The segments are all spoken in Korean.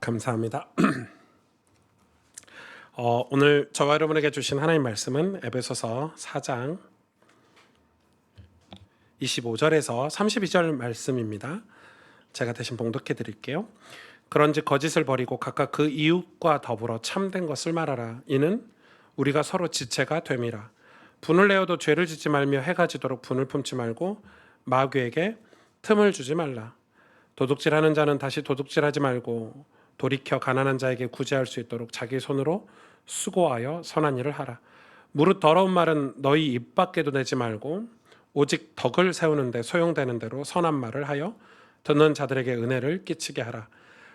감사합니다. 오늘 저와 여러분에게 주신 하나님 말씀은 에베소서 4장 25절에서 32절 말씀입니다. 제가 대신 봉독해 드릴게요. 그런즉 거짓을 버리고 각각 그 이웃과 더불어 참된 것을 말하라. 이는 우리가 서로 지체가 됨이라. 분을 내어도 죄를 짓지 말며 해가 지도록 분을 품지 말고 마귀에게 틈을 주지 말라. 도둑질하는 자는 다시 도둑질하지 말고 돌이켜 가난한 자에게 구제할 수 있도록 자기 손으로 수고하여 선한 일을 하라. 무릇 더러운 말은 너희 입 밖에도 내지 말고 오직 덕을 세우는데 소용되는 대로 선한 말을 하여 듣는 자들에게 은혜를 끼치게 하라.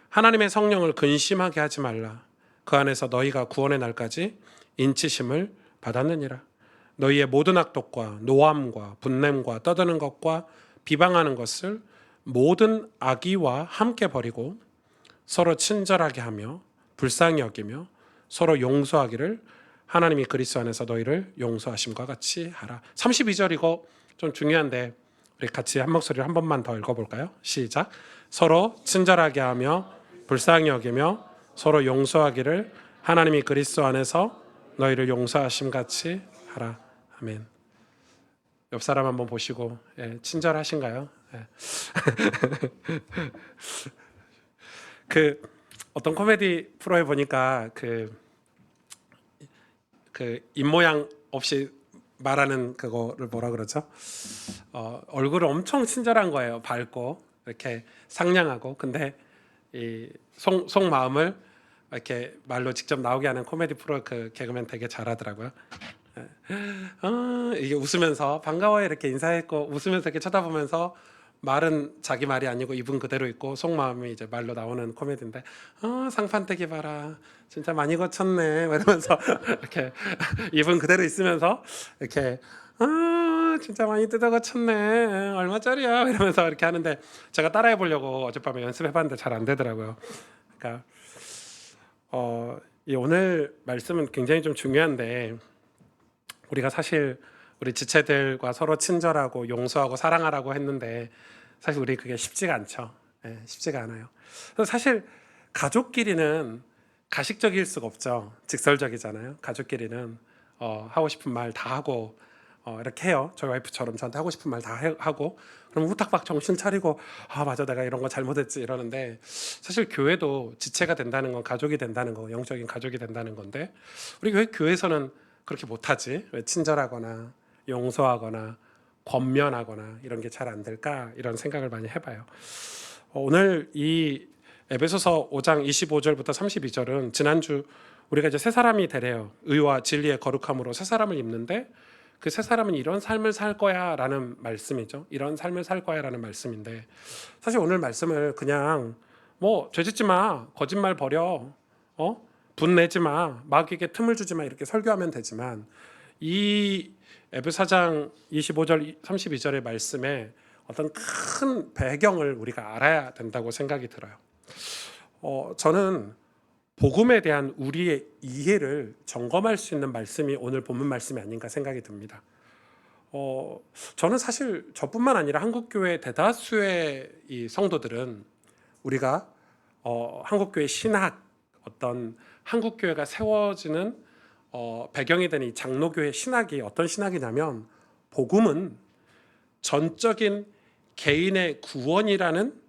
하나님의 성령을 근심하게 하지 말라. 그 안에서 너희가 구원의 날까지 인치심을 받았느니라. 너희의 모든 악독과 노함과 분냄과 떠드는 것과 비방하는 것을 모든 악의와 함께 버리고 서로 친절하게 하며 불쌍히 여기며 서로 용서하기를 하나님이 그리스도 안에서 너희를 용서하심과 같이 하라. 32절 이거 좀 중요한데 우리 같이 한 목소리로 한 번만 더 읽어볼까요? 시작. 서로 친절하게 하며 불쌍히 여기며 서로 용서하기를 하나님이 그리스도 안에서 너희를 용서하심 같이 하라. 아멘. 옆 사람 한번 보시고 친절하신가요? 그 어떤 코미디 프로에 보니까 그 입모양 없이 말하는 그거를 뭐라 그러죠? 얼굴을 엄청 친절한 거예요. 밝고 이렇게 상냥하고, 근데 이 속마음을 이렇게 말로 직접 나오게 하는 코미디 프로 그 개그맨 되게 잘하더라고요. 이게 웃으면서 반가워요 이렇게 인사했고 웃으면서 이렇게 쳐다보면서 말은 자기 말이 아니고 입은 그대로 있고 속마음이 이제 말로 나오는 코미디인데 상판떼기 봐라 진짜 많이 거쳤네 이러면서 이렇게 입은 그대로 있으면서 이렇게 진짜 많이 뜯어 거쳤네 얼마짜리야 이러면서 이렇게 하는데 제가 따라해 보려고 어젯밤에 연습해봤는데 잘 안 되더라고요. 그러니까 이 오늘 말씀은 굉장히 좀 중요한데 우리가 사실 우리 지체들과 서로 친절하고 용서하고 사랑하라고 했는데 사실 우리 그게 쉽지가 않죠. 쉽지가 않아요. 사실 가족끼리는 가식적일 수가 없죠. 직설적이잖아요. 가족끼리는 하고 싶은 말 다 하고 이렇게 해요. 저희 와이프처럼 저한테 하고 싶은 말 다 하고 그럼 후딱박 정신 차리고 맞아 내가 이런 거 잘못했지 이러는데 사실 교회도 지체가 된다는 건 가족이 된다는 거, 영적인 가족이 된다는 건데 우리 왜 교회에서는 그렇게 못하지? 왜 친절하거나 용서하거나 권면하거나 이런 게 잘 안 될까? 이런 생각을 많이 해봐요. 오늘 이 에베소서 5장 25절부터 32절은 지난주 우리가 이제 새 사람이 되래요. 의와 진리의 거룩함으로 새 사람을 입는데 그 새 사람은 이런 삶을 살 거야 라는 말씀이죠. 이런 삶을 살 거야 라는 말씀인데 사실 오늘 말씀을 그냥 죄짓지 마, 거짓말 버려, 분내지 마, 마귀에게 틈을 주지 마 이렇게 설교하면 되지만 이 에베소 4장 25절 32절의 말씀에 어떤 큰 배경을 우리가 알아야 된다고 생각이 들어요. 저는 복음에 대한 우리의 이해를 점검할 수 있는 말씀이 오늘 본문 말씀이 아닌가 생각이 듭니다. 저는 사실 저뿐만 아니라 한국교회 대다수의 이 성도들은 우리가 한국교회 신학 어떤 한국교회가 세워지는 배경이 되는 이 장로교회 신학이 어떤 신학이냐면 복음은 전적인 개인의 구원이라는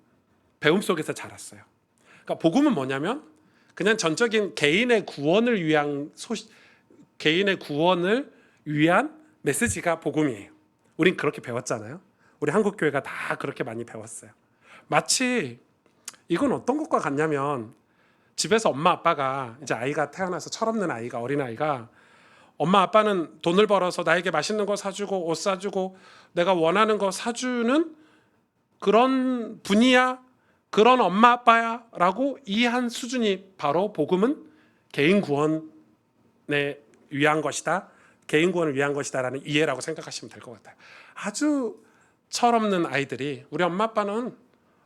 배움 속에서 자랐어요. 그러니까 복음은 뭐냐면 그냥 전적인 개인의 구원을 위한 개인의 구원을 위한 메시지가 복음이에요. 우린 그렇게 배웠잖아요. 우리 한국교회가 다 그렇게 많이 배웠어요. 마치 이건 어떤 것과 같냐면 집에서 엄마 아빠가 이제 아이가 태어나서 철없는 아이가 어린아이가 엄마 아빠는 돈을 벌어서 나에게 맛있는 거 사주고 옷 사주고 내가 원하는 거 사주는 그런 분이야 그런 엄마 아빠야 라고 이해한 수준이 바로 복음은 개인 구원에 위한 것이다 개인 구원을 위한 것이다 라는 이해라고 생각하시면 될 것 같아요. 아주 철없는 아이들이 우리 엄마 아빠는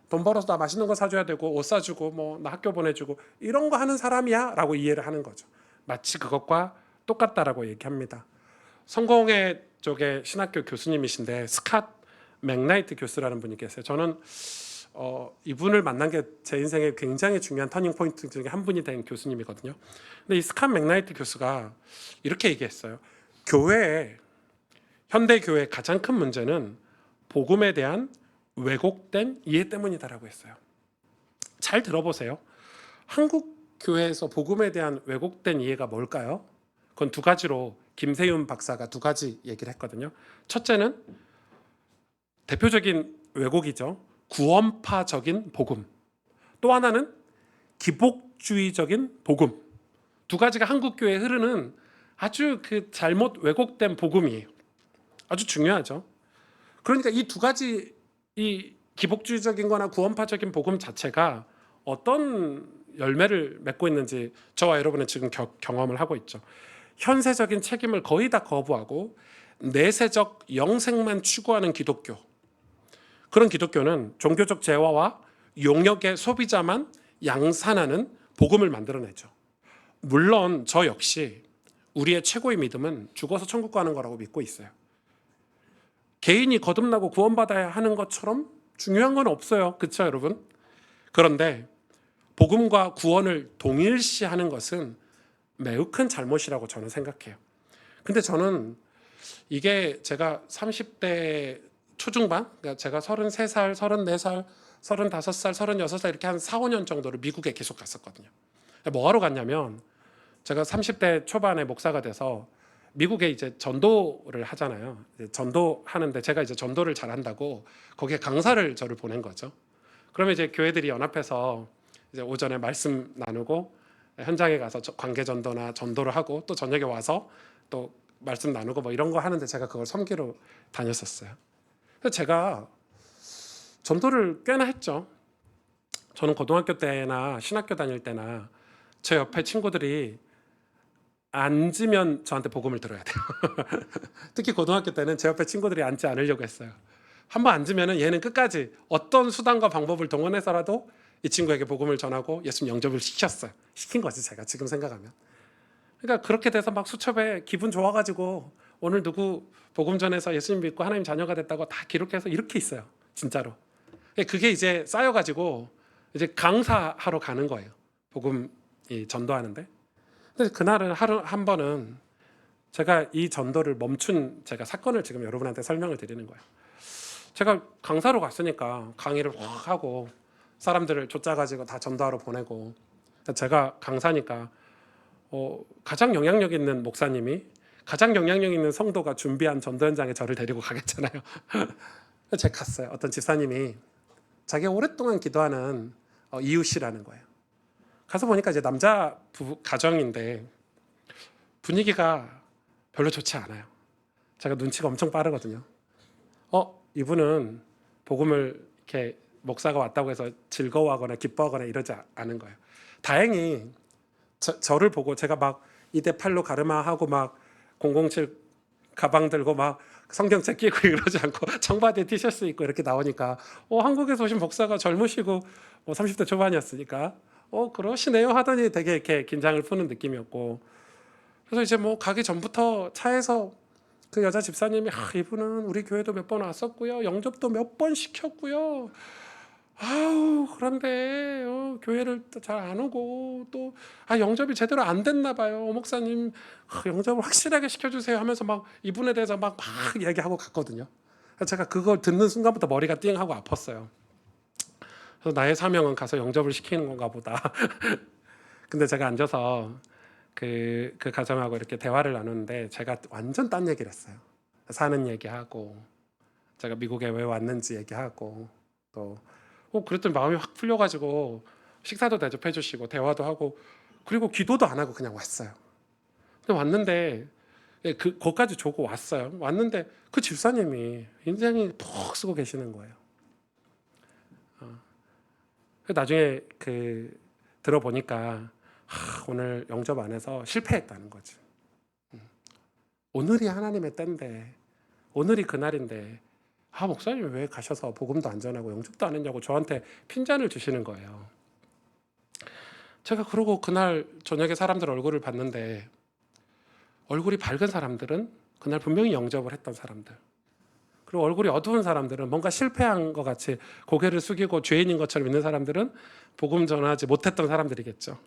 돈 벌어서 나 맛있는 거 사줘야 되고 옷 사주고 나 학교 보내주고 이런 거 하는 사람이야 라고 이해를 하는 거죠. 마치 그것과 똑같다라고 얘기합니다. 성공회 쪽에 신학교 교수님이신데 스캇 맥나이트 교수라는 분이 계세요. 저는 이분을 만난 게 제 인생에 굉장히 중요한 터닝 포인트 중에 한 분이 된 교수님이거든요. 근데 이 스캇 맥나이트 교수가 이렇게 얘기했어요. 현대 교회의 가장 큰 문제는 복음에 대한 왜곡된 이해 때문이다라고 했어요. 잘 들어보세요. 한국 교회에서 복음에 대한 왜곡된 이해가 뭘까요? 그건 두 가지로 김세윤 박사가 두 가지 얘기를 했거든요. 첫째는 대표적인 왜곡이죠. 구원파적인 복음. 또 하나는 기복주의적인 복음. 두 가지가 한국 교회에 흐르는 아주 잘못 왜곡된 복음이에요. 아주 중요하죠. 그러니까 이 두 가지, 이 기복주의적인 거나 구원파적인 복음 자체가 어떤 열매를 맺고 있는지 저와 여러분은 지금 경험을 하고 있죠. 현세적인 책임을 거의 다 거부하고 내세적 영생만 추구하는 기독교. 그런 기독교는 종교적 재화와 용역의 소비자만 양산하는 복음을 만들어내죠. 물론 저 역시 우리의 최고의 믿음은 죽어서 천국 가는 거라고 믿고 있어요. 개인이 거듭나고 구원받아야 하는 것처럼 중요한 건 없어요. 그렇죠, 여러분? 그런데 복음과 구원을 동일시하는 것은 매우 큰 잘못이라고 저는 생각해요. 근데 저는 이게 제가 30대 초중반, 그러니까 제가 33살, 34살, 35살, 36살 이렇게 한 4, 5년 정도를 미국에 계속 갔었거든요. 뭐하러 갔냐면 제가 30대 초반에 목사가 돼서 미국에 이제 전도를 하잖아요. 전도하는데 제가 이제 전도를 잘한다고 거기에 강사를 저를 보낸 거죠. 그러면 이제 교회들이 연합해서 이제 오전에 말씀 나누고 현장에 가서 관계 전도나 전도를 하고 또 저녁에 와서 또 말씀 나누고 뭐 이런 거 하는데 제가 그걸 섬기러 다녔었어요. 그래서 제가 전도를 꽤나 했죠. 저는 고등학교 때나 신학교 다닐 때나 제 옆에 친구들이 앉으면 저한테 복음을 들어야 돼요. 특히 고등학교 때는 제 옆에 친구들이 앉지 않으려고 했어요. 한번 앉으면 얘는 끝까지 어떤 수단과 방법을 동원해서라도 이 친구에게 복음을 전하고 예수님 영접을 시켰어요. 시킨 거지 제가 지금 생각하면. 그러니까 그렇게 돼서 막 수첩에 기분 좋아가지고 오늘 누구 복음 전해서 예수님 믿고 하나님 자녀가 됐다고 다 기록해서 이렇게 있어요. 진짜로. 그게 이제 쌓여가지고 이제 강사하러 가는 거예요. 복음 전도하는데. 근데 그날은 하루 한 번은 제가 이 전도를 멈춘 제가 사건을 지금 여러분한테 설명을 드리는 거예요. 제가 강사로 갔으니까 강의를 확 하고 사람들을 쫓아가지고 다 전도하러 보내고 제가 강사니까 가장 영향력 있는 목사님이 가장 영향력 있는 성도가 준비한 전도 현장에 저를 데리고 가겠잖아요. 제가 갔어요. 어떤 집사님이 자기가 오랫동안 기도하는 이웃이라는 거예요. 가서 보니까 이제 남자 부부 가정인데 분위기가 별로 좋지 않아요. 제가 눈치가 엄청 빠르거든요. 이분은 복음을 이렇게 목사가 왔다고 해서 즐거워하거나 기뻐하거나 이러지 않은 거예요. 다행히 저를 보고 제가 막 이대 팔로 가르마하고 막 007 가방 들고 막 성경책 끼고 이러지 않고 청바지에 티셔츠 입고 이렇게 나오니까 한국에서 오신 목사가 젊으시고 30대 초반이었으니까 그러시네요 하더니 되게 이렇게 긴장을 푸는 느낌이었고, 그래서 이제 뭐 가기 전부터 차에서 그 여자 집사님이 이분은 우리 교회도 몇 번 왔었고요, 영접도 몇 번 시켰고요, 그런데 교회를 잘 안 오고 또 영접이 제대로 안 됐나 봐요. 목사님 영접을 확실하게 시켜주세요 하면서 막 이분에 대해서 막 얘기하고 갔거든요. 제가 그걸 듣는 순간부터 머리가 띵 하고 아팠어요. 그래서 나의 사명은 가서 영접을 시키는 건가 보다. 근데 제가 앉아서 그 가정하고 이렇게 대화를 나누는데 제가 완전 딴 얘기를 했어요. 사는 얘기하고 제가 미국에 왜 왔는지 얘기하고 또 그랬더니 마음이 확 풀려가지고 식사도 대접해 주시고 대화도 하고 그리고 기도도 안 하고 그냥 왔어요. 근데 왔는데 거기까지 조고 왔어요. 왔는데 그 집사님이 인생이 푹 쓰고 계시는 거예요. 나중에 들어보니까 오늘 영접 안 해서 실패했다는 거지. 오늘이 하나님의 때인데 오늘이 그날인데 목사님 왜 가셔서 복음도 안 전하고 영접도 안 했냐고 저한테 핀잔을 주시는 거예요. 제가 그러고 그날 저녁에 사람들 얼굴을 봤는데 얼굴이 밝은 사람들은 그날 분명히 영접을 했던 사람들, 그리고 얼굴이 어두운 사람들은, 뭔가 실패한 것 같이 고개를 숙이고 죄인인 것처럼 있는 사람들은 복음 전하지 못했던 사람들이겠죠.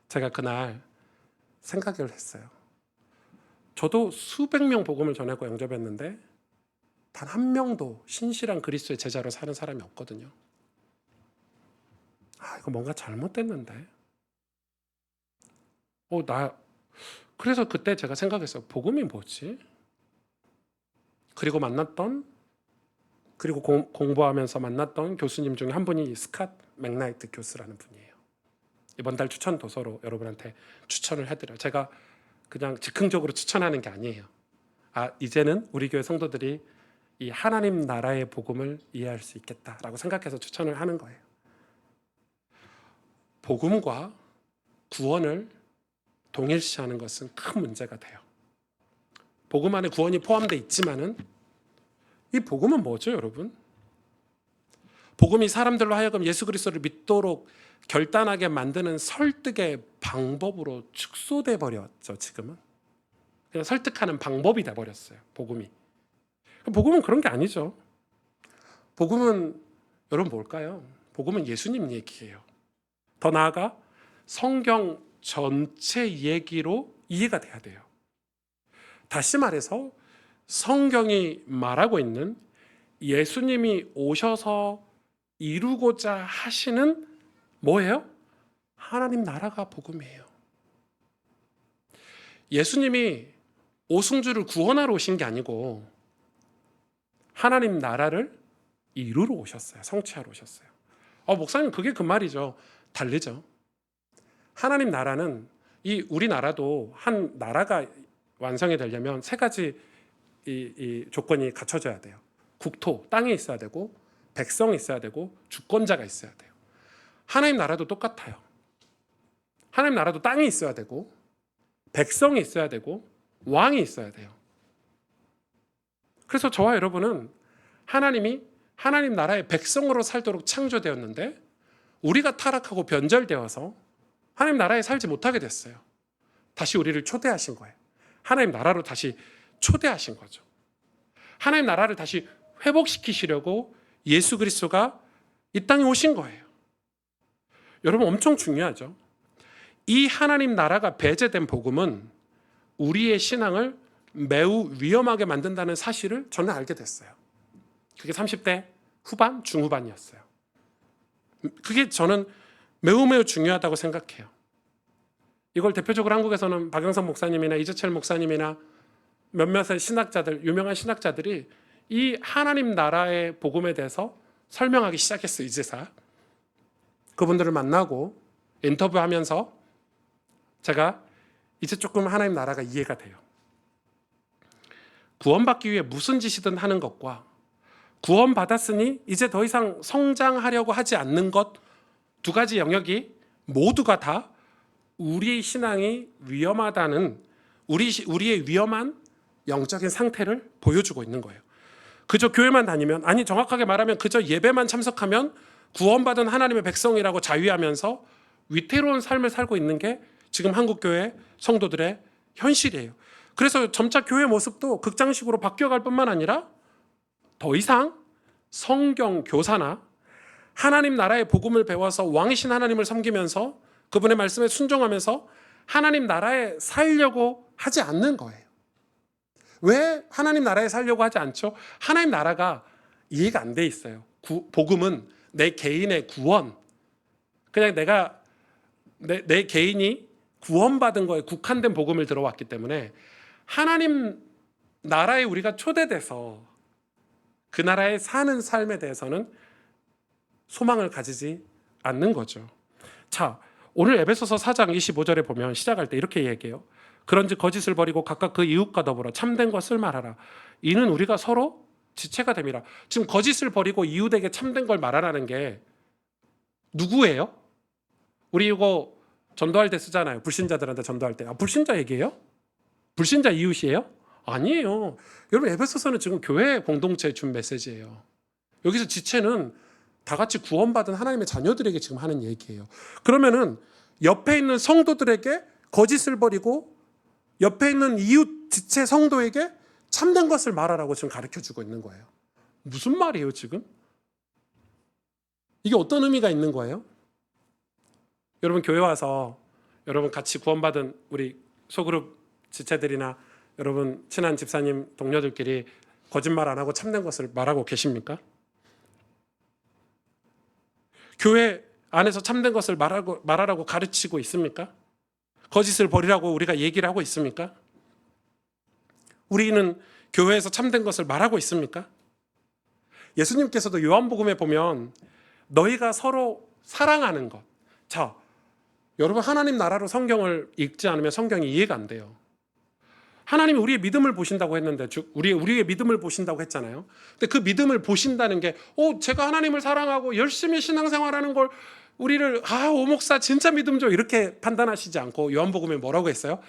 제가 그날 생각을 했어요. 저도 수백 명 복음을 전하고 영접했는데 단 한 명도 신실한 그리스도의 제자로 사는 사람이 없거든요. 이거 뭔가 잘못됐는데. 그래서 그때 제가 생각했어요. 복음이 뭐지? 그리고 공부하면서 만났던 교수님 중에 한 분이 스캇 맥나이트 교수라는 분이에요. 이번 달 추천 도서로 여러분한테 추천을 해드려요. 제가 그냥 즉흥적으로 추천하는 게 아니에요. 이제는 우리 교회 성도들이 이 하나님 나라의 복음을 이해할 수 있겠다라고 생각해서 추천을 하는 거예요. 복음과 구원을 동일시하는 것은 큰 문제가 돼요. 복음 안에 구원이 포함되어 있지만은 이 복음은 뭐죠, 여러분? 복음이 사람들로 하여금 예수 그리스도를 믿도록 결단하게 만드는 설득의 방법으로 축소돼 버렸죠. 지금은 그냥 설득하는 방법이 돼 버렸어요. 복음은 그런 게 아니죠. 복음은 여러분 뭘까요? 복음은 예수님 얘기예요. 더 나아가 성경 전체 얘기로 이해가 돼야 돼요. 다시 말해서 성경이 말하고 있는 예수님이 오셔서 이루고자 하시는 뭐예요? 하나님 나라가 복음이에요. 예수님이 오승주를 구원하러 오신 게 아니고 하나님 나라를 이루러 오셨어요. 성취하러 오셨어요. 목사님 그게 그 말이죠. 다르죠. 하나님 나라는 우리나라도 한 나라가 완성이 되려면 세 가지 이 조건이 갖춰져야 돼요. 국토, 땅이 있어야 되고, 백성이 있어야 되고, 주권자가 있어야 돼요. 하나님 나라도 똑같아요. 하나님 나라도 땅이 있어야 되고, 백성이 있어야 되고, 왕이 있어야 돼요. 그래서 저와 여러분은 하나님이 하나님 나라의 백성으로 살도록 창조되었는데 우리가 타락하고 변절되어서 하나님 나라에 살지 못하게 됐어요. 다시 우리를 초대하신 거예요. 하나님 나라로 다시 초대하신 거죠. 하나님 나라를 다시 회복시키시려고 예수 그리스도가 이 땅에 오신 거예요. 여러분 엄청 중요하죠. 이 하나님 나라가 배제된 복음은 우리의 신앙을 매우 위험하게 만든다는 사실을 저는 알게 됐어요. 그게 30대 후반, 중후반이었어요. 그게 저는 매우 중요하다고 생각해요. 이걸 대표적으로 한국에서는 박영선 목사님이나 이재철 목사님이나 몇몇의 신학자들, 유명한 신학자들이 이 하나님 나라의 복음에 대해서 설명하기 시작했어요. 이제서 그분들을 만나고 인터뷰하면서 제가 이제 조금 하나님 나라가 이해가 돼요. 구원받기 위해 무슨 짓이든 하는 것과 구원받았으니 이제 더 이상 성장하려고 하지 않는 것, 두 가지 영역이 모두가 다 우리의 신앙이 위험하다는, 우리의 위험한 영적인 상태를 보여주고 있는 거예요. 그저 교회만 다니면, 아니 정확하게 말하면 그저 예배만 참석하면 구원받은 하나님의 백성이라고 자위하면서 위태로운 삶을 살고 있는 게 지금 한국교회 성도들의 현실이에요. 그래서 점차 교회 모습도 극장식으로 바뀌어갈 뿐만 아니라 더 이상 성경 교사나 하나님 나라의 복음을 배워서 왕이신 하나님을 섬기면서 그분의 말씀에 순종하면서 하나님 나라에 살려고 하지 않는 거예요. 왜 하나님 나라에 살려고 하지 않죠? 하나님 나라가 이해가 안 돼 있어요. 복음은 내 개인의 구원, 그냥 내 개인이 구원받은 거에 국한된 복음을 들어왔기 때문에 하나님 나라에 우리가 초대돼서 그 나라에 사는 삶에 대해서는 소망을 가지지 않는 거죠. 자, 오늘 에베소서 4장 25절에 보면 시작할 때 이렇게 얘기해요. 그런즉 거짓을 버리고 각각 그 이웃과 더불어 참된 것을 말하라. 이는 우리가 서로 지체가 됨이라. 지금 거짓을 버리고 이웃에게 참된 걸 말하라는 게 누구예요? 우리 이거 전도할 때 쓰잖아요. 불신자들한테 전도할 때. 불신자 얘기예요? 불신자 이웃이에요? 아니에요. 여러분 에베소서는 지금 교회 공동체에 준 메시지예요. 여기서 지체는 다 같이 구원받은 하나님의 자녀들에게 지금 하는 얘기예요. 그러면은 옆에 있는 성도들에게 거짓을 버리고 옆에 있는 이웃 지체 성도에게 참된 것을 말하라고 지금 가르쳐주고 있는 거예요. 무슨 말이에요 지금? 이게 어떤 의미가 있는 거예요? 여러분 교회 와서 여러분 같이 구원받은 우리 소그룹 지체들이나 여러분 친한 집사님 동료들끼리 거짓말 안 하고 참된 것을 말하고 계십니까? 교회 안에서 참된 것을 말하라고 가르치고 있습니까? 거짓을 버리라고 우리가 얘기를 하고 있습니까? 우리는 교회에서 참된 것을 말하고 있습니까? 예수님께서도 요한복음에 보면 너희가 서로 사랑하는 것. 자, 여러분 하나님 나라로 성경을 읽지 않으면 성경이 이해가 안 돼요. 하나님이 우리의 믿음을 보신다고 했는데 우리의 믿음을 보신다고 했잖아요. 근데 그 믿음을 보신다는 게 제가 하나님을 사랑하고 열심히 신앙생활하는 걸 우리를 오 목사 진짜 믿음 줘 이렇게 판단하시지 않고 요한복음에 뭐라고 했어요?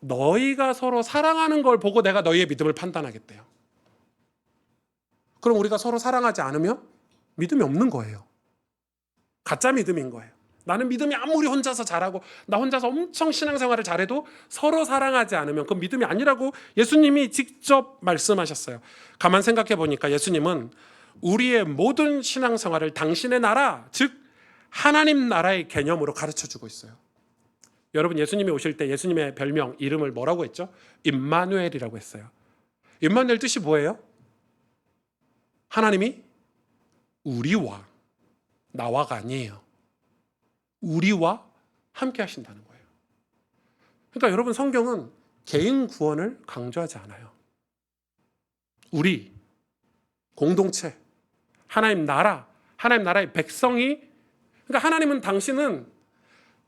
너희가 서로 사랑하는 걸 보고 내가 너희의 믿음을 판단하겠대요. 그럼 우리가 서로 사랑하지 않으면 믿음이 없는 거예요. 가짜 믿음인 거예요. 나는 믿음이 아무리 혼자서 잘하고 나 혼자서 엄청 신앙생활을 잘해도 서로 사랑하지 않으면 그건 믿음이 아니라고 예수님이 직접 말씀하셨어요. 가만 생각해 보니까 예수님은 우리의 모든 신앙생활을 당신의 나라, 즉 하나님 나라의 개념으로 가르쳐주고 있어요. 여러분 예수님이 오실 때 예수님의 별명, 이름을 뭐라고 했죠? 임마누엘이라고 했어요. 임마누엘 뜻이 뭐예요? 하나님이 우리와, 나와가 아니에요. 우리와 함께 하신다는 거예요. 그러니까 여러분 성경은 개인 구원을 강조하지 않아요. 우리, 공동체, 하나님 나라, 하나님 나라의 백성이, 그러니까 하나님은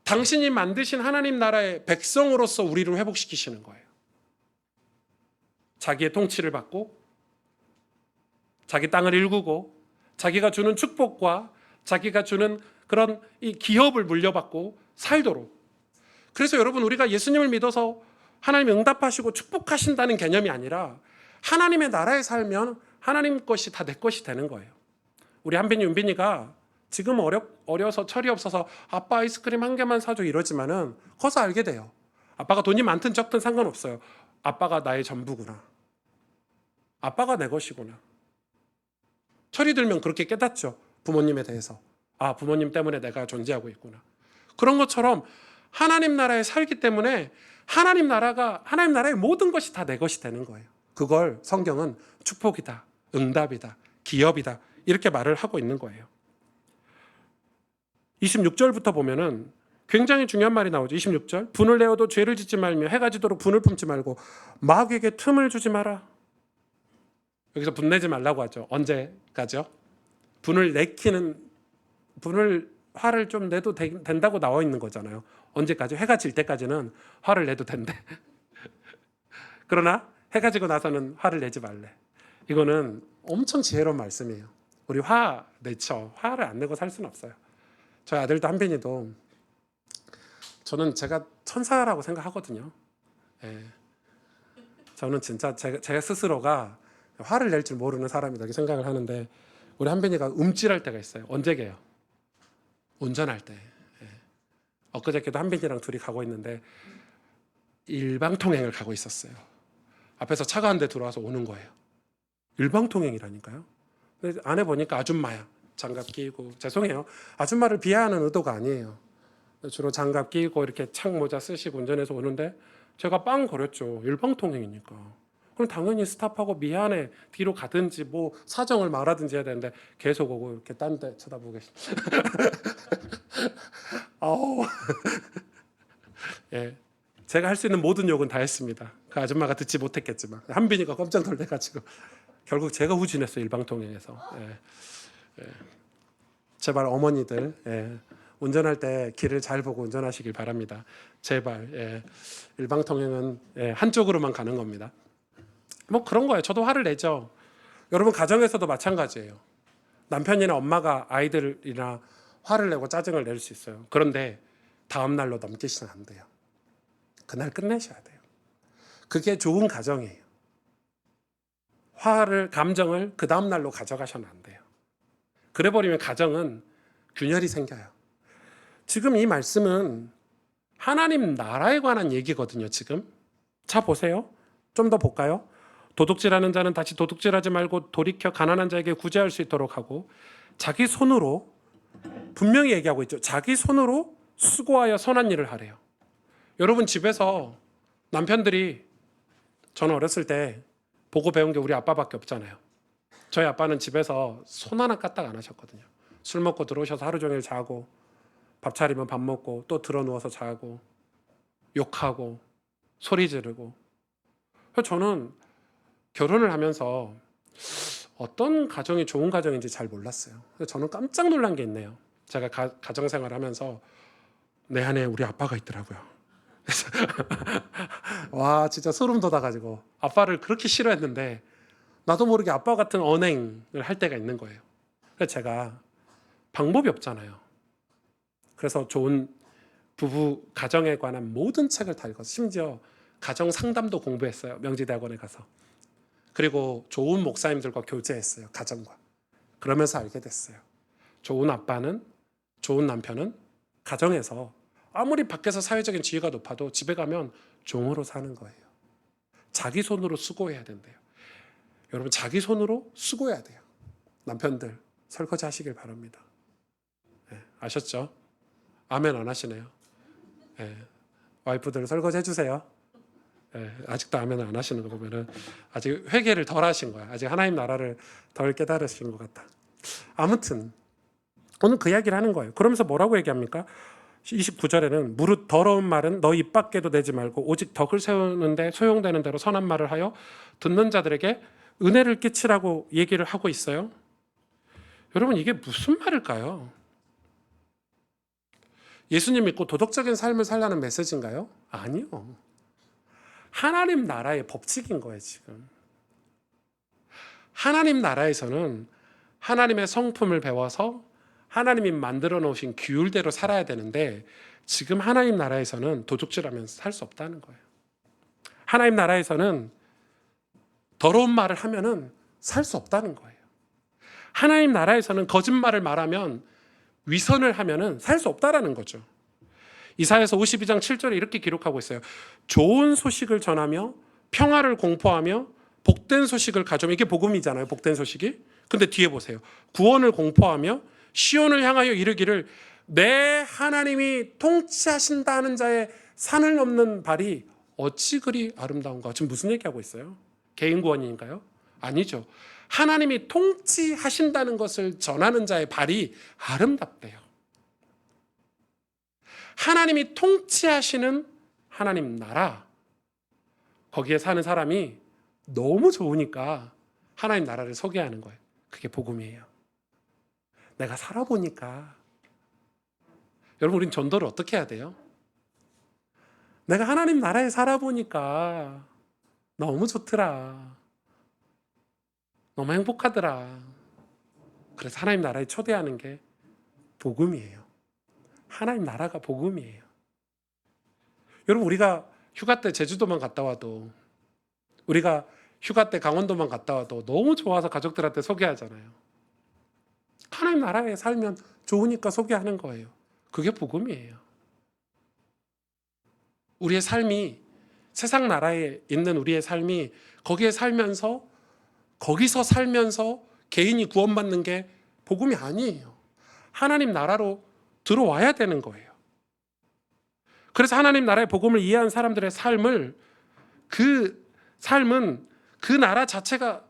당신이 만드신 하나님 나라의 백성으로서 우리를 회복시키시는 거예요. 자기의 통치를 받고 자기 땅을 일구고 자기가 주는 축복과 자기가 주는 그런 이 기업을 물려받고 살도록. 그래서 여러분 우리가 예수님을 믿어서 하나님이 응답하시고 축복하신다는 개념이 아니라 하나님의 나라에 살면 하나님 것이 다 내 것이 되는 거예요. 우리 한빈이 윤빈이가 지금 어려서 철이 없어서 아빠 아이스크림 한 개만 사줘 이러지만은 커서 알게 돼요. 아빠가 돈이 많든 적든 상관없어요. 아빠가 나의 전부구나. 아빠가 내 것이구나. 철이 들면 그렇게 깨닫죠. 부모님에 대해서. 부모님 때문에 내가 존재하고 있구나. 그런 것처럼 하나님 나라에 살기 때문에 하나님 나라의 모든 것이 다 내 것이 되는 거예요. 그걸 성경은 축복이다, 응답이다, 기업이다 이렇게 말을 하고 있는 거예요. 26절부터 보면은 굉장히 중요한 말이 나오죠. 26절. 분을 내어도 죄를 짓지 말며 해가 지도록 분을 품지 말고 마귀에게 틈을 주지 마라. 여기서 분내지 말라고 하죠. 언제까지요? 화를 좀 내도 된다고 나와 있는 거잖아요. 언제까지? 해가 질 때까지는 화를 내도 된대. 그러나 해가 지고 나서는 화를 내지 말래. 이거는 엄청 지혜로운 말씀이에요. 우리 화 내죠. 화를 안 내고 살 수는 없어요. 저희 아들도 한빈이도 저는 제가 천사라고 생각하거든요. 예. 저는 진짜 제 스스로가 화를 낼 줄 모르는 사람이다 이렇게 생각을 하는데 우리 한빈이가 움찔할 때가 있어요. 언제게요? 운전할 때. 예. 엊그저께도 한빈이랑 둘이 가고 있는데 일방통행을 가고 있었어요. 앞에서 차가 한 대 들어와서 오는 거예요. 일방통행이라니까요. 근데 안에 보니까 아줌마야. 장갑 끼고. 죄송해요. 아줌마를 비하하는 의도가 아니에요. 주로 장갑 끼고 이렇게 창모자 쓰시고 운전해서 오는데 제가 빵 거렸죠. 일방통행이니까. 그럼 당연히 스탑하고 미안해 뒤로 가든지 뭐 사정을 말하든지 해야 되는데 계속 오고 이렇게 딴 데 쳐다보고 계시. 예, 제가 할 수 있는 모든 욕은 다 했습니다. 그 아줌마가 듣지 못했겠지만 한빈이가 깜짝 놀래가지고 결국 제가 후진했어요. 일방통행에서. 예. 제발 어머니들 운전할 때 길을 잘 보고 운전하시길 바랍니다. 제발. 일방통행은 한쪽으로만 가는 겁니다. 뭐 그런 거예요. 저도 화를 내죠. 여러분 가정에서도 마찬가지예요. 남편이나 엄마가 아이들이나 화를 내고 짜증을 낼 수 있어요. 그런데 다음 날로 넘기시면 안 돼요. 그날 끝내셔야 돼요. 그게 좋은 가정이에요. 감정을 그 다음 날로 가져가셔는 안 돼요. 그래버리면 가정은 균열이 생겨요. 지금 이 말씀은 하나님 나라에 관한 얘기거든요. 지금 자 보세요. 좀 더 볼까요? 도둑질하는 자는 다시 도둑질하지 말고 돌이켜 가난한 자에게 구제할 수 있도록 하고, 자기 손으로, 분명히 얘기하고 있죠. 자기 손으로 수고하여 선한 일을 하래요. 여러분 집에서 남편들이, 저는 어렸을 때 보고 배운 게 우리 아빠밖에 없잖아요. 저희 아빠는 집에서 손 하나 까딱 안 하셨거든요. 술 먹고 들어오셔서 하루 종일 자고, 밥 차리면 밥 먹고, 또 들어 누워서 자고, 욕하고, 소리 지르고. 그래서 저는 결혼을 하면서 어떤 가정이 좋은 가정인지 잘 몰랐어요. 그래서 저는 깜짝 놀란 게 있네요. 제가 가정생활 하면서 내 안에 우리 아빠가 있더라고요. 그래서 와, 진짜 소름 돋아가지고 아빠를 그렇게 싫어했는데 나도 모르게 아빠 같은 언행을 할 때가 있는 거예요. 그래서 제가 방법이 없잖아요. 그래서 좋은 부부 가정에 관한 모든 책을 다 읽어서, 심지어 가정 상담도 공부했어요. 명지대학원에 가서. 그리고 좋은 목사님들과 교제했어요. 가정과. 그러면서 알게 됐어요. 좋은 아빠는, 좋은 남편은 가정에서 아무리 밖에서 사회적인 지위가 높아도 집에 가면 종으로 사는 거예요. 자기 손으로 수고해야 된대요. 여러분, 자기 손으로 수고해야 돼요. 남편들 설거지 하시길 바랍니다. 네, 아셨죠? 아멘 안 하시네요. 네, 와이프들 설거지 해주세요. 네, 아직도 아멘 안 하시는 거 보면은 아직 회개를 덜 하신 거야. 아직 하나님 나라를 덜 깨달으신 것 같다. 아무튼 오늘 그 이야기를 하는 거예요. 그러면서 뭐라고 얘기합니까? 29절에는 무릇 더러운 말은 너 입 밖에도 내지 말고 오직 덕을 세우는데 소용되는 대로 선한 말을 하여 듣는 자들에게 은혜를 끼치라고 얘기를 하고 있어요. 여러분, 이게 무슨 말일까요? 예수님 믿고 도덕적인 삶을 살라는 메시지인가요? 아니요. 하나님 나라의 법칙인 거예요, 지금. 하나님 나라에서는 하나님의 성품을 배워서 하나님이 만들어 놓으신 규율대로 살아야 되는데, 지금 하나님 나라에서는 도둑질하면서 살 수 없다는 거예요. 하나님 나라에서는 더러운 말을 하면은 살 수 없다는 거예요. 하나님 나라에서는 거짓말을 말하면, 위선을 하면은 살 수 없다라는 거죠. 이사야서 52장 7절에 이렇게 기록하고 있어요. 좋은 소식을 전하며 평화를 공포하며 복된 소식을 가져오면, 이게 복음이잖아요. 복된 소식이. 근데 뒤에 보세요. 구원을 공포하며 시온을 향하여 이르기를 내 하나님이 통치하신다는 자의 산을 넘는 발이 어찌 그리 아름다운가. 지금 무슨 얘기하고 있어요? 개인 구원인가요? 아니죠. 하나님이 통치하신다는 것을 전하는 자의 발이 아름답대요. 하나님이 통치하시는 하나님 나라, 거기에 사는 사람이 너무 좋으니까 하나님 나라를 소개하는 거예요. 그게 복음이에요. 내가 살아보니까. 여러분, 우린 전도를 어떻게 해야 돼요? 내가 하나님 나라에 살아보니까 너무 좋더라. 너무 행복하더라. 그래서 하나님 나라에 초대하는 게 복음이에요. 하나님 나라가 복음이에요. 여러분, 우리가 휴가 때 제주도만 갔다 와도, 우리가 휴가 때 강원도만 갔다 와도 너무 좋아서 가족들한테 소개하잖아요. 하나님 나라에 살면 좋으니까 소개하는 거예요. 그게 복음이에요. 우리의 삶이, 세상 나라에 있는 우리의 삶이 거기에 살면서, 거기서 살면서 개인이 구원받는 게 복음이 아니에요. 하나님 나라로 들어와야 되는 거예요. 그래서 하나님 나라의 복음을 이해한 사람들의 삶은 그 나라 자체가,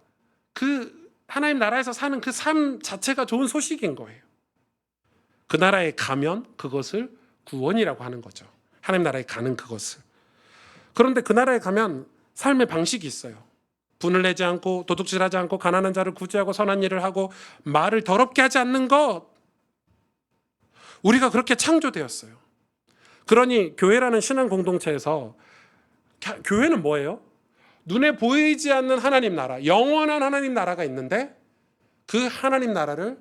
그 하나님 나라에서 사는 그 삶 자체가 좋은 소식인 거예요. 그 나라에 가면 그것을 구원이라고 하는 거죠. 하나님 나라에 가는 그것을. 그런데 그 나라에 가면 삶의 방식이 있어요. 분을 내지 않고 도둑질하지 않고 가난한 자를 구제하고 선한 일을 하고 말을 더럽게 하지 않는 것. 우리가 그렇게 창조되었어요. 그러니 교회라는 신앙 공동체에서, 교회는 뭐예요? 눈에 보이지 않는 하나님 나라, 영원한 하나님 나라가 있는데 그 하나님 나라를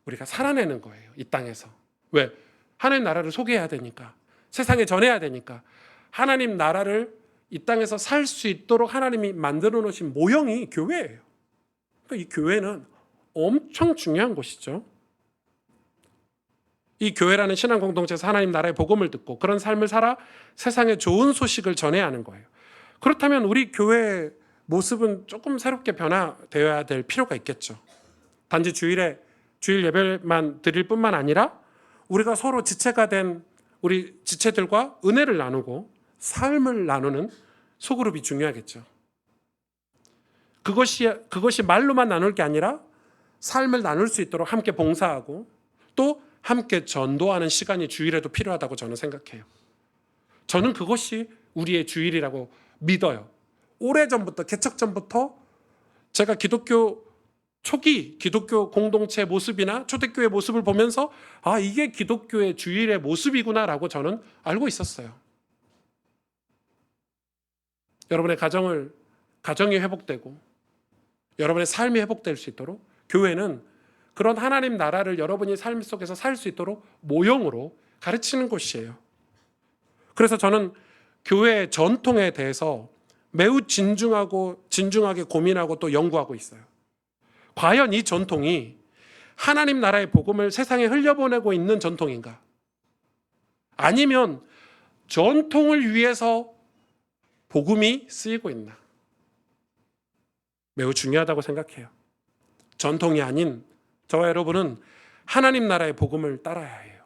우리가 살아내는 거예요. 이 땅에서. 왜? 하나님 나라를 소개해야 되니까, 세상에 전해야 되니까. 하나님 나라를 이 땅에서 살 수 있도록 하나님이 만들어 놓으신 모형이 교회예요. 그러니까 이 교회는 엄청 중요한 곳이죠. 이 교회라는 신앙 공동체에서 하나님 나라의 복음을 듣고 그런 삶을 살아 세상에 좋은 소식을 전해야 하는 거예요. 그렇다면 우리 교회 모습은 조금 새롭게 변화되어야 될 필요가 있겠죠. 단지 주일 예배만 드릴 뿐만 아니라 우리가 서로 지체가 된 우리 지체들과 은혜를 나누고 삶을 나누는 소그룹이 중요하겠죠. 그것이 말로만 나눌 게 아니라 삶을 나눌 수 있도록 함께 봉사하고 또 함께 전도하는 시간이 주일에도 필요하다고 저는 생각해요. 저는 그것이 우리의 주일이라고 믿어요. 오래전부터, 개척전부터 제가 기독교 초기 기독교 공동체 모습이나 초대교회 모습을 보면서 아, 이게 기독교의 주일의 모습이구나라고 저는 알고 있었어요. 여러분의 가정이 회복되고 여러분의 삶이 회복될 수 있도록 교회는 그런 하나님 나라를 여러분이 삶 속에서 살 수 있도록 모형으로 가르치는 곳이에요. 그래서 저는 교회의 전통에 대해서 매우 진중하게 고민하고 또 연구하고 있어요. 과연 이 전통이 하나님 나라의 복음을 세상에 흘려보내고 있는 전통인가? 아니면 전통을 위해서 복음이 쓰이고 있나? 매우 중요하다고 생각해요. 전통이 아닌 저와 여러분은 하나님 나라의 복음을 따라야 해요.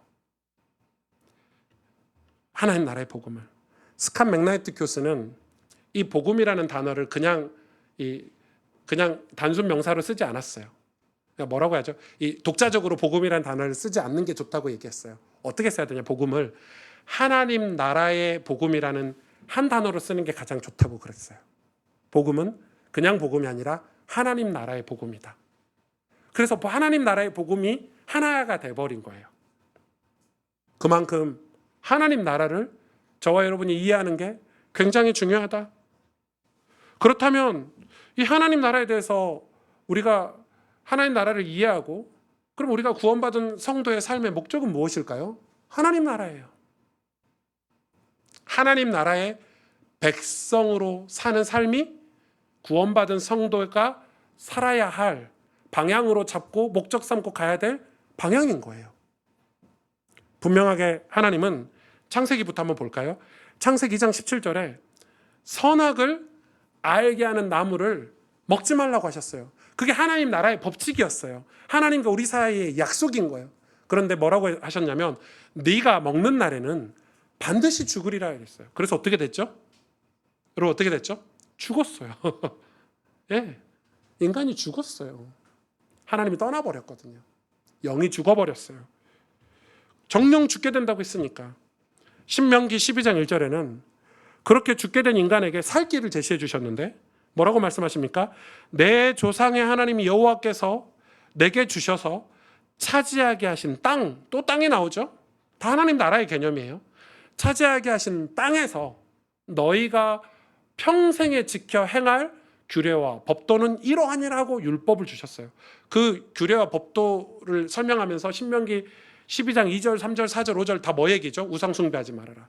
하나님 나라의 복음을. 스캇 맥나이트 교수는 이 복음이라는 단어를 그냥 단순 명사로 쓰지 않았어요. 뭐라고 하죠? 이 독자적으로 복음이라는 단어를 쓰지 않는 게 좋다고 얘기했어요. 어떻게 써야 되냐? 복음을 하나님 나라의 복음이라는 한 단어로 쓰는 게 가장 좋다고 그랬어요. 복음은 그냥 복음이 아니라 하나님 나라의 복음이다. 그래서 하나님 나라의 복음이 하나가 돼버린 거예요. 그만큼 하나님 나라를 저와 여러분이 이해하는 게 굉장히 중요하다. 그렇다면 이 하나님 나라에 대해서 우리가 하나님 나라를 이해하고 그럼 우리가 구원받은 성도의 삶의 목적은 무엇일까요? 하나님 나라예요. 하나님 나라의 백성으로 사는 삶이 구원받은 성도가 살아야 할 방향으로 잡고 목적 삼고 가야 될 방향인 거예요. 분명하게 하나님은 창세기부터 한번 볼까요? 창세기 2장 17절에 선악을 알게 하는 나무를 먹지 말라고 하셨어요. 그게 하나님 나라의 법칙이었어요. 하나님과 우리 사이의 약속인 거예요. 그런데 뭐라고 하셨냐면 네가 먹는 날에는 반드시 죽으리라 했어요. 그래서 어떻게 됐죠? 여러분 어떻게 됐죠? 죽었어요. 예, 인간이 죽었어요. 하나님이 떠나버렸거든요. 영이 죽어버렸어요. 정령 죽게 된다고 했으니까 신명기 12장 1절에는 그렇게 죽게 된 인간에게 살 길을 제시해 주셨는데 뭐라고 말씀하십니까? 내 조상의 하나님이 여호와께서 내게 주셔서 차지하게 하신 땅, 또 땅이 나오죠? 다 하나님 나라의 개념이에요. 차지하게 하신 땅에서 너희가 평생에 지켜 행할 규례와 법도는 이러하니라고 율법을 주셨어요. 그 규례와 법도를 설명하면서 신명기 12장 2절, 3절, 4절, 5절 다 뭐 얘기죠? 우상 숭배하지 말아라.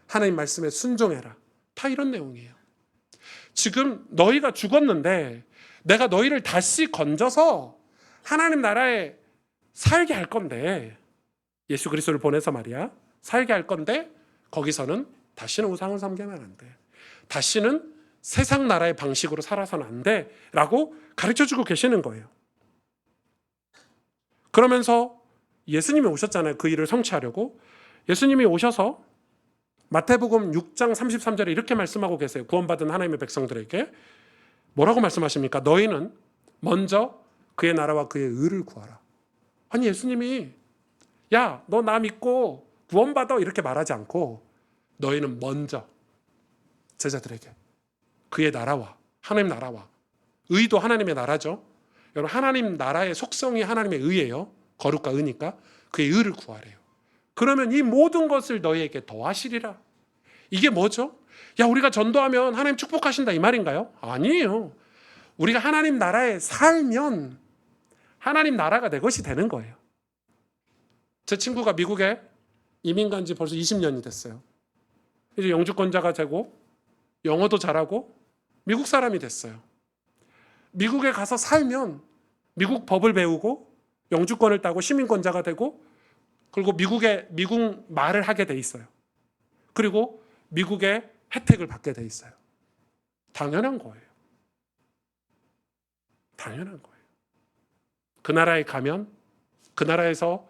하나님 말씀에 순종해라. 다 이런 내용이에요. 지금 너희가 죽었는데 내가 너희를 다시 건져서 하나님 나라에 살게 할 건데 예수 그리스도를 보내서 말이야. 살게 할 건데 거기서는 다시는 우상을 섬기면 안 돼. 다시는 세상 나라의 방식으로 살아서는 안 돼. 라고 가르쳐주고 계시는 거예요. 그러면서 예수님이 오셨잖아요. 그 일을 성취하려고. 예수님이 오셔서 마태복음 6장 33절에 이렇게 말씀하고 계세요. 구원받은 하나님의 백성들에게. 뭐라고 말씀하십니까? 너희는 먼저 그의 나라와 그의 의를 구하라. 아니 예수님이 야, 너 나 믿고 구원받아 이렇게 말하지 않고 너희는 먼저 제자들에게 그의 나라와 하나님 나라와 의도 하나님의 나라죠. 여러분 하나님 나라의 속성이 하나님의 의예요. 거룩과 의니까 그의 의를 구하래요. 그러면 이 모든 것을 너희에게 더하시리라. 이게 뭐죠? 야, 우리가 전도하면 하나님 축복하신다 이 말인가요? 아니에요. 우리가 하나님 나라에 살면 하나님 나라가 내 것이 되는 거예요. 제 친구가 미국에 이민 간 지 벌써 20년이 됐어요. 이제 영주권자가 되고 영어도 잘하고 미국 사람이 됐어요. 미국에 가서 살면 미국 법을 배우고 영주권을 따고 시민권자가 되고 그리고 미국 말을 하게 돼 있어요. 그리고 미국의 혜택을 받게 돼 있어요. 당연한 거예요. 당연한 거예요. 그 나라에 가면 그 나라에서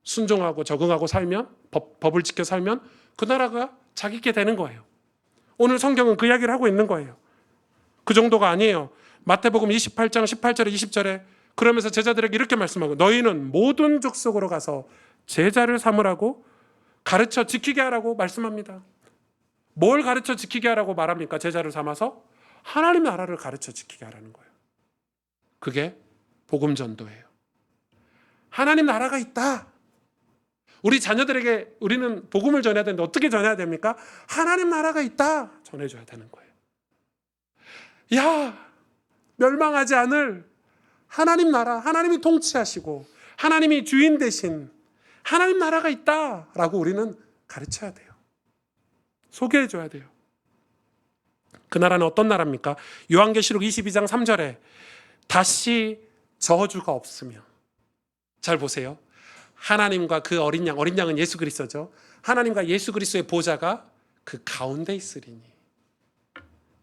순종하고 적응하고 살면 법을 지켜 살면 그 나라가 자기게 되는 거예요. 오늘 성경은 그 이야기를 하고 있는 거예요. 그 정도가 아니에요. 마태복음 28장 18절에 20절에 그러면서 제자들에게 이렇게 말씀하고 너희는 모든 족속으로 가서 제자를 삼으라고 가르쳐 지키게 하라고 말씀합니다. 뭘 가르쳐 지키게 하라고 말합니까? 제자를 삼아서 하나님 나라를 가르쳐 지키게 하라는 거예요. 그게 복음 전도예요. 하나님 나라가 있다. 우리 자녀들에게 우리는 복음을 전해야 되는데 어떻게 전해야 됩니까? 하나님 나라가 있다. 전해줘야 되는 거예요. 야, 멸망하지 않을 하나님 나라, 하나님이 통치하시고 하나님이 주인 되신 하나님 나라가 있다라고 우리는 가르쳐야 돼요. 소개해줘야 돼요. 그 나라는 어떤 나라입니까? 요한계시록 22장 3절에 다시 저주가 없으며, 잘 보세요. 하나님과 그 어린 양은 예수 그리스도죠. 하나님과 예수 그리스도의 보좌가 그 가운데 있으리니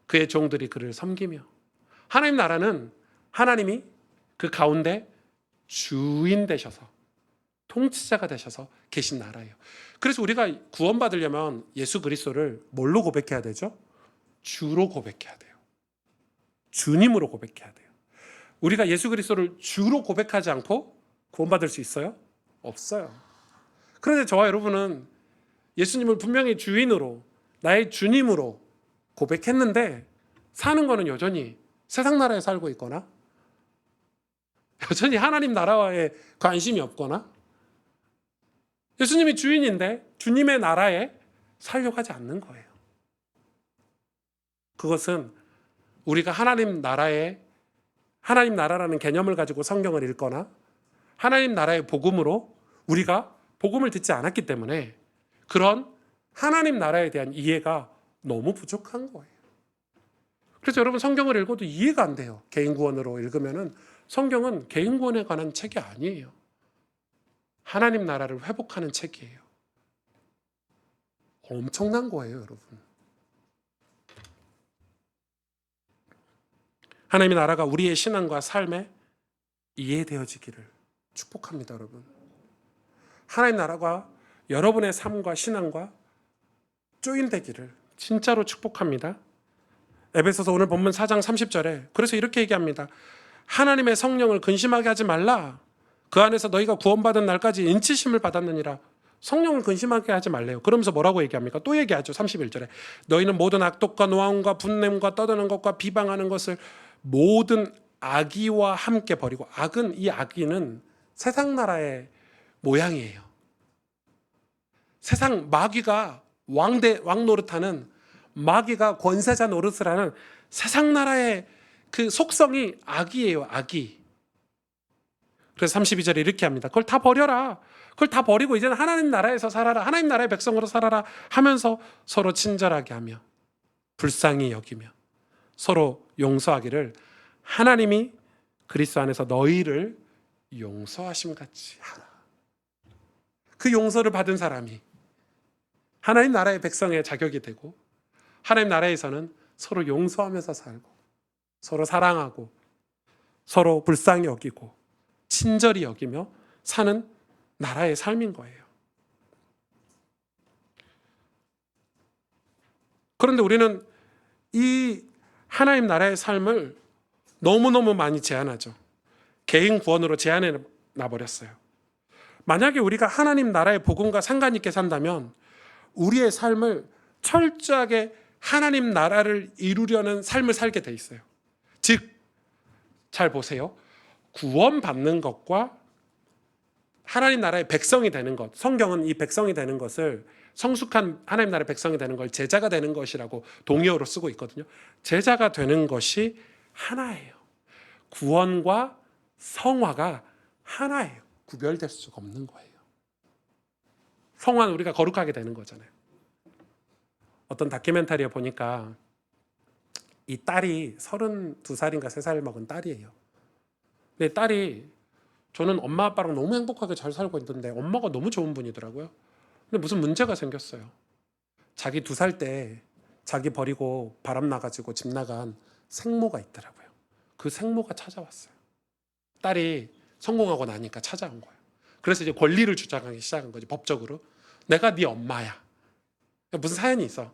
그의 종들이 그를 섬기며. 하나님 나라는 하나님이 그 가운데 주인 되셔서 통치자가 되셔서 계신 나라예요. 그래서 우리가 구원받으려면 예수 그리스도를 뭘로 고백해야 되죠? 주로 고백해야 돼요. 주님으로 고백해야 돼요. 우리가 예수 그리스도를 주로 고백하지 않고 구원받을 수 있어요? 없어요. 그런데 저와 여러분은 예수님을 분명히 주인으로, 나의 주님으로 고백했는데 사는 거는 여전히 세상 나라에 살고 있거나 여전히 하나님 나라에 관심이 없거나 예수님이 주인인데 주님의 나라에 살려고 하지 않는 거예요. 그것은 우리가 하나님 나라라는 개념을 가지고 성경을 읽거나 하나님 나라의 복음으로 우리가 복음을 듣지 않았기 때문에 그런 하나님 나라에 대한 이해가 너무 부족한 거예요. 그래서 여러분 성경을 읽어도 이해가 안 돼요. 개인 구원으로 읽으면은 성경은 개인 구원에 관한 책이 아니에요. 하나님 나라를 회복하는 책이에요. 엄청난 거예요, 여러분. 하나님의 나라가 우리의 신앙과 삶에 이해되어지기를 축복합니다, 여러분. 하나님 나라가 여러분의 삶과 신앙과 조인되기를 진짜로 축복합니다. 에베소서 오늘 본문 4장 30절에 그래서 이렇게 얘기합니다. 하나님의 성령을 근심하게 하지 말라. 그 안에서 너희가 구원받은 날까지 인치심을 받았느니라. 성령을 근심하게 하지 말래요. 그러면서 뭐라고 얘기합니까? 또 얘기하죠. 31절에 너희는 모든 악독과 노함과 분냄과 떠드는 것과 비방하는 것을 모든 악의와 함께 버리고. 이 악의는 세상 나라의 모양이에요. 세상 마귀가 왕 노릇하는, 마귀가 권세자 노릇을 하는 세상 나라의 그 속성이 악이에요. 악이. 그래서 32절에 이렇게 합니다. 그걸 다 버려라. 그걸 다 버리고 이제는 하나님 나라에서 살아라. 하나님 나라의 백성으로 살아라 하면서 서로 친절하게 하며 불쌍히 여기며 서로 용서하기를 하나님이 그리스도 안에서 너희를 용서하심 같이 하라. 그 용서를 받은 사람이 하나님 나라의 백성의 자격이 되고 하나님 나라에서는 서로 용서하면서 살고 서로 사랑하고 서로 불쌍히 여기고 친절히 여기며 사는 나라의 삶인 거예요. 그런데 우리는 이 하나님 나라의 삶을 너무너무 많이 제한하죠. 개인 구원으로 제한해 놔버렸어요. 만약에 우리가 하나님 나라의 복음과 상관 있게 산다면 우리의 삶을 철저하게 하나님 나라를 이루려는 삶을 살게 돼 있어요. 즉, 잘 보세요. 구원받는 것과 하나님 나라의 백성이 되는 것, 성경은 이 백성이 되는 것을, 성숙한 하나님 나라의 백성이 되는 걸 제자가 되는 것이라고 동의어로 쓰고 있거든요. 제자가 되는 것이 하나예요. 구원과 성화가 하나예요. 구별될 수가 없는 거예요. 성화는 우리가 거룩하게 되는 거잖아요. 어떤 다큐멘터리에 보니까 이 딸이 32살인가 3살 먹은 딸이에요. 근데 딸이 저는 엄마 아빠랑 너무 행복하게 잘 살고 있는데 엄마가 너무 좋은 분이더라고요. 근데 무슨 문제가 생겼어요. 자기 2살 때 자기 버리고 바람 나가지고 집 나간 생모가 있더라고요. 그 생모가 찾아왔어요. 딸이 성공하고 나니까 찾아온 거예요. 그래서 이제 권리를 주장하기 시작한 거지, 법적으로. 내가 네 엄마야. 무슨 사연이 있어.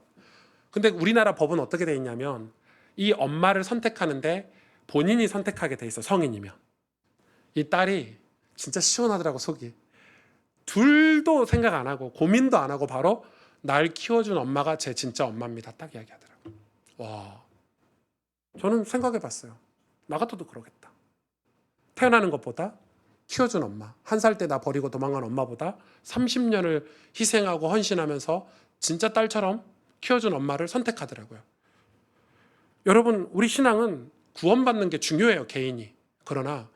근데 우리나라 법은 어떻게 돼 있냐면 이 엄마를 선택하는데 본인이 선택하게 돼 있어, 성인이면. 이 딸이 진짜 시원하더라고, 속이. 둘도 생각 안 하고 고민도 안 하고 바로 날 키워준 엄마가 제 진짜 엄마입니다, 딱 이야기하더라고요. 와, 저는 생각해 봤어요. 나 같아도 그러겠다. 태어나는 것보다 키워준 엄마, 1살 때 나 버리고 도망간 엄마보다 30년을 희생하고 헌신하면서 진짜 딸처럼 키워준 엄마를 선택하더라고요. 여러분, 우리 신앙은 구원받는 게 중요해요, 개인이. 그러나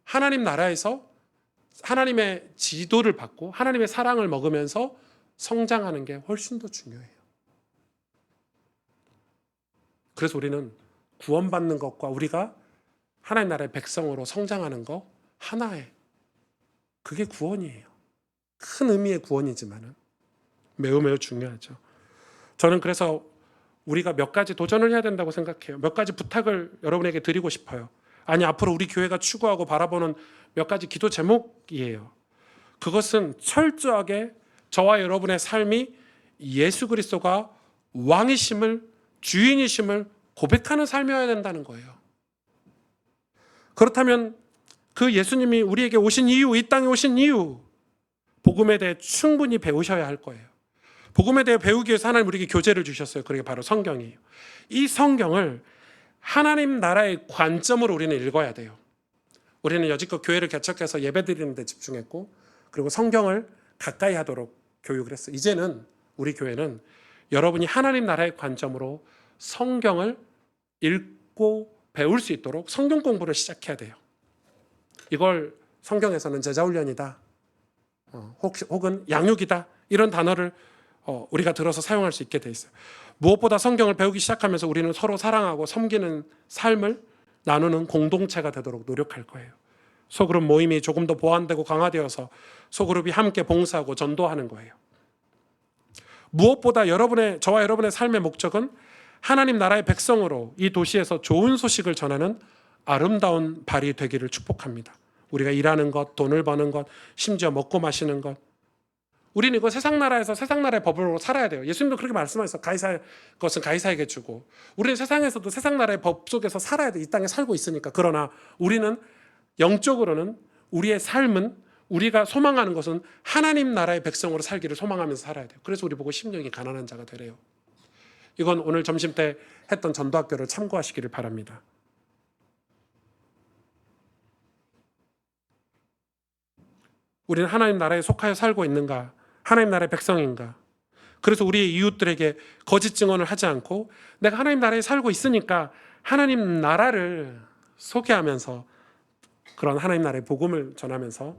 하나님 나라에서 하나님의 지도를 받고 하나님의 사랑을 먹으면서 성장하는 게 훨씬 더 중요해요. 그래서 우리는 구원받는 것과 우리가 하나님 나라의 백성으로 성장하는 거 하나에, 그게 구원이에요. 큰 의미의 구원이지만 매우 매우 중요하죠. 저는 그래서 우리가 몇 가지 도전을 해야 된다고 생각해요. 몇 가지 부탁을 여러분에게 드리고 싶어요. 아니, 앞으로 우리 교회가 추구하고 바라보는 몇 가지 기도 제목이에요. 그것은 철저하게 저와 여러분의 삶이 예수 그리스도가 왕이심을, 주인이심을 고백하는 삶이어야 된다는 거예요. 그렇다면 그 예수님이 우리에게 오신 이유, 이 땅에 오신 이유, 복음에 대해 충분히 배우셔야 할 거예요. 복음에 대해 배우기 위해서 하나님 우리에게 교재를 주셨어요. 그게 바로 성경이에요. 이 성경을 하나님 나라의 관점으로 우리는 읽어야 돼요. 우리는 여지껏 교회를 개척해서 예배드리는 데 집중했고, 그리고 성경을 가까이 하도록 교육을 했어요. 이제는 우리 교회는 여러분이 하나님 나라의 관점으로 성경을 읽고 배울 수 있도록 성경 공부를 시작해야 돼요. 이걸 성경에서는 제자훈련이다, 혹은 양육이다, 이런 단어를 우리가 들어서 사용할 수 있게 돼 있어요. 무엇보다 성경을 배우기 시작하면서 우리는 서로 사랑하고 섬기는 삶을 나누는 공동체가 되도록 노력할 거예요. 소그룹 모임이 조금 더 보완되고 강화되어서 소그룹이 함께 봉사하고 전도하는 거예요. 무엇보다 저와 여러분의 삶의 목적은 하나님 나라의 백성으로 이 도시에서 좋은 소식을 전하는 아름다운 발이 되기를 축복합니다. 우리가 일하는 것, 돈을 버는 것, 심지어 먹고 마시는 것, 우리는 이거 세상 나라에서 세상 나라의 법으로 살아야 돼요. 예수님도 그렇게 말씀하셨어요. 가이사의 것은 가이사에게 주고. 우리는 세상에서도 세상 나라의 법 속에서 살아야 돼. 이 땅에 살고 있으니까. 그러나 우리는 영적으로는, 우리의 삶은, 우리가 소망하는 것은 하나님 나라의 백성으로 살기를 소망하면서 살아야 돼요. 그래서 우리 보고 심령이 가난한 자가 되래요. 이건 오늘 점심 때 했던 전도학교를 참고하시기를 바랍니다. 우리는 하나님 나라에 속하여 살고 있는가? 하나님 나라의 백성인가? 그래서 우리의 이웃들에게 거짓 증언을 하지 않고 내가 하나님 나라에 살고 있으니까 하나님 나라를 소개하면서 그런 하나님 나라의 복음을 전하면서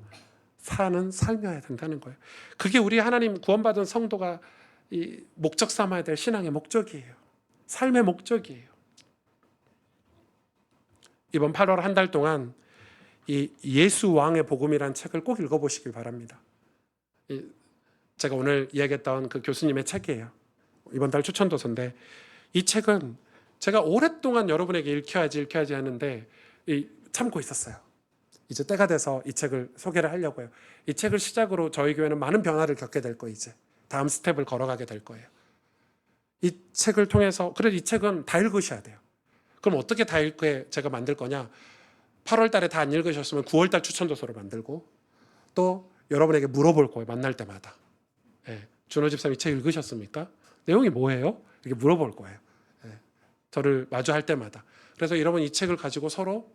사는 삶이어야 된다는 거예요. 그게 우리 하나님 구원받은 성도가 이 목적 삼아야 될 신앙의 목적이에요. 삶의 목적이에요. 이번 8월 한 달 동안 이 예수 왕의 복음이라는 책을 꼭 읽어보시길 바랍니다. 제가 오늘 이야기했던 그 교수님의 책이에요. 이번 달 추천도서인데, 이 책은 제가 오랫동안 여러분에게 읽혀야지 하는데 참고 있었어요. 이제 때가 돼서 이 책을 소개를 하려고 해요. 이 책을 시작으로 저희 교회는 많은 변화를 겪게 될 거예요. 이제 다음 스텝을 걸어가게 될 거예요. 이 책을 통해서, 그래도 이 책은 다 읽으셔야 돼요. 그럼 어떻게 다 읽게 제가 만들 거냐? 8월 달에 다 안 읽으셨으면 9월 달 추천도서로 만들고, 또 여러분에게 물어볼 거예요. 만날 때마다. 준호 집사님 이 책 읽으셨습니까? 내용이 뭐예요? 이렇게 물어볼 거예요. 저를 마주할 때마다. 그래서 여러분 이 책을 가지고 서로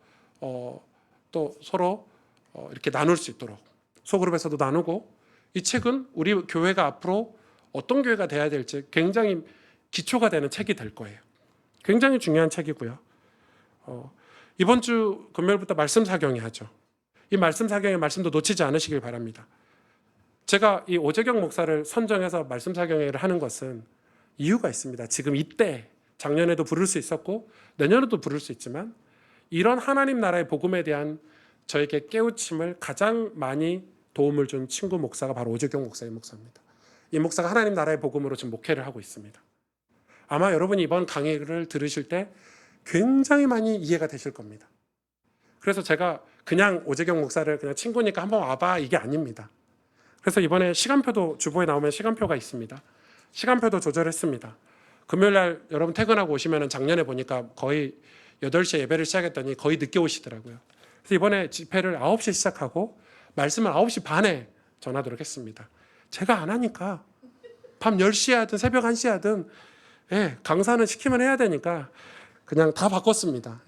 이렇게 나눌 수 있도록 소그룹에서도 나누고, 이 책은 우리 교회가 앞으로 어떤 교회가 돼야 될지 굉장히 기초가 되는 책이 될 거예요. 굉장히 중요한 책이고요. 이번 주 금요일부터 말씀 사경회 하죠. 이 말씀 사경회 말씀도 놓치지 않으시길 바랍니다. 제가 이 오재경 목사를 선정해서 말씀 사경회를 하는 것은 이유가 있습니다. 지금 이때, 작년에도 부를 수 있었고 내년에도 부를 수 있지만, 이런 하나님 나라의 복음에 대한 저에게 깨우침을 가장 많이 도움을 준 친구 목사가 바로 오재경 목사의 목사입니다. 이 목사가 하나님 나라의 복음으로 지금 목회를 하고 있습니다. 아마 여러분이 이번 강의를 들으실 때 굉장히 많이 이해가 되실 겁니다. 그래서 제가 그냥 오재경 목사를 그냥 친구니까 한번 와봐 이게 아닙니다. 그래서 이번에 시간표도 주보에 나오면 시간표가 있습니다. 시간표도 조절했습니다. 금요일날 여러분 퇴근하고 오시면 작년에 보니까 거의 8시에 예배를 시작했더니 거의 늦게 오시더라고요. 그래서 이번에 집회를 9시에 시작하고 말씀을 9시 반에 전하도록 했습니다. 제가 안 하니까 밤 10시에 하든 새벽 1시에 하든 강사는 시키면 해야 되니까 그냥 다 바꿨습니다.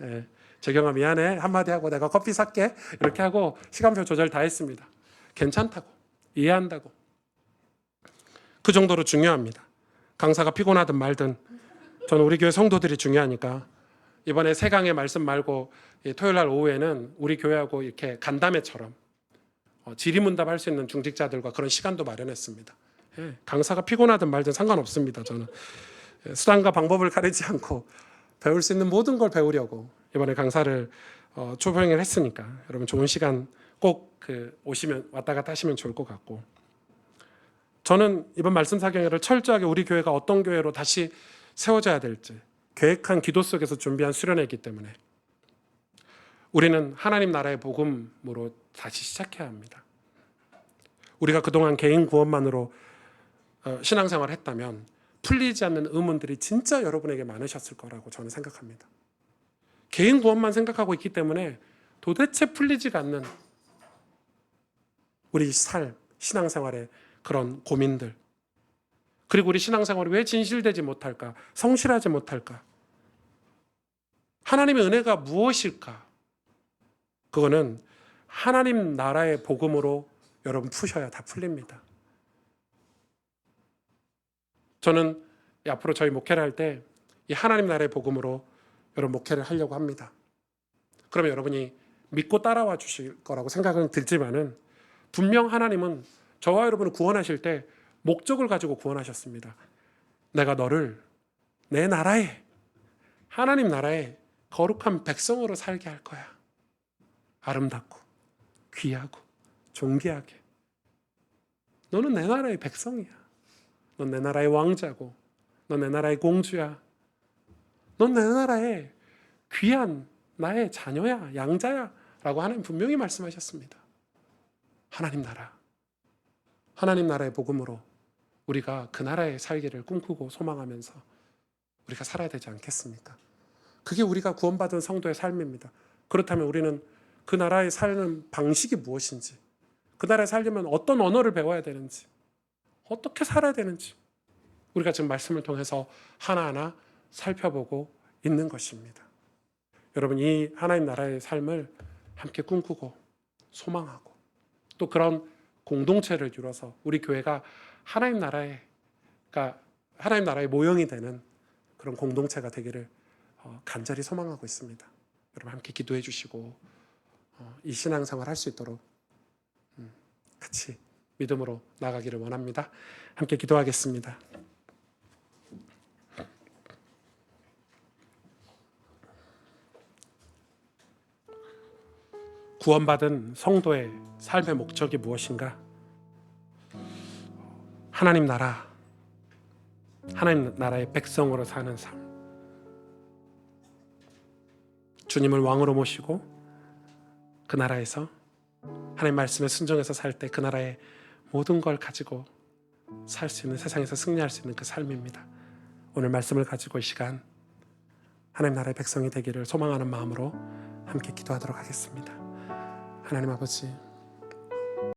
재경아 미안해 한마디 하고 내가 커피 살게 이렇게 하고 시간표 조절 다 했습니다. 괜찮다고 이해한다고. 그 정도로 중요합니다. 강사가 피곤하든 말든 저는 우리 교회 성도들이 중요하니까 이번에 세강의 말씀 말고 토요일날 오후에는 우리 교회하고 이렇게 간담회처럼 질의문답 할 수 있는 중직자들과 그런 시간도 마련했습니다. 강사가 피곤하든 말든 상관없습니다. 저는 수단과 방법을 가리지 않고 배울 수 있는 모든 걸 배우려고 이번에 강사를 초병을 했으니까 여러분 좋은 시간 꼭 오시면 왔다 갔다 하시면 좋을 것 같고, 저는 이번 말씀 사경회를 철저하게 우리 교회가 어떤 교회로 다시 세워져야 될지 계획한 기도 속에서 준비한 수련회이기 때문에 우리는 하나님 나라의 복음으로 다시 시작해야 합니다. 우리가 그동안 개인 구원만으로 신앙생활을 했다면 풀리지 않는 의문들이 진짜 여러분에게 많으셨을 거라고 저는 생각합니다. 개인 구원만 생각하고 있기 때문에 도대체 풀리지가 않는 우리 삶, 신앙생활의 그런 고민들, 그리고 우리 신앙생활이 왜 진실되지 못할까? 성실하지 못할까? 하나님의 은혜가 무엇일까? 그거는 하나님 나라의 복음으로 여러분 푸셔야 다 풀립니다. 저는 앞으로 저희 목회를 할 때 이 하나님 나라의 복음으로 여러분 목회를 하려고 합니다. 그러면 여러분이 믿고 따라와 주실 거라고 생각은 들지만은 분명 하나님은 저와 여러분을 구원하실 때 목적을 가지고 구원하셨습니다. 내가 너를 내 나라에, 하나님 나라에 거룩한 백성으로 살게 할 거야. 아름답고 귀하고 존귀하게. 너는 내 나라의 백성이야. 넌 내 나라의 왕자고, 넌 내 나라의 공주야. 넌 내 나라의 귀한 나의 자녀야, 양자야 라고 하나님 분명히 말씀하셨습니다. 하나님 나라, 하나님 나라의 복음으로 우리가 그 나라에 살기를 꿈꾸고 소망하면서 우리가 살아야 되지 않겠습니까? 그게 우리가 구원받은 성도의 삶입니다. 그렇다면 우리는 그 나라에 사는 방식이 무엇인지, 그 나라에 살려면 어떤 언어를 배워야 되는지, 어떻게 살아야 되는지 우리가 지금 말씀을 통해서 하나하나 살펴보고 있는 것입니다. 여러분, 이 하나님 나라의 삶을 함께 꿈꾸고 소망하고 또 그런 공동체를 이뤄서 우리 교회가 하나님 나라의 모형이 되는 그런 공동체가 되기를 간절히 소망하고 있습니다. 여러분 함께 기도해 주시고 이 신앙생활 할 수 있도록 같이 믿음으로 나가기를 원합니다. 함께 기도하겠습니다. 구원받은 성도의 삶의 목적이 무엇인가? 하나님 나라의 백성으로 사는 삶. 주님을 왕으로 모시고 그 나라에서 하나님 말씀에 순종해서 살 때 그 나라의 모든 걸 가지고 살 수 있는, 세상에서 승리할 수 있는 그 삶입니다. 오늘 말씀을 가지고 이 시간 하나님 나라의 백성이 되기를 소망하는 마음으로 함께 기도하도록 하겠습니다. 하나님 아버지,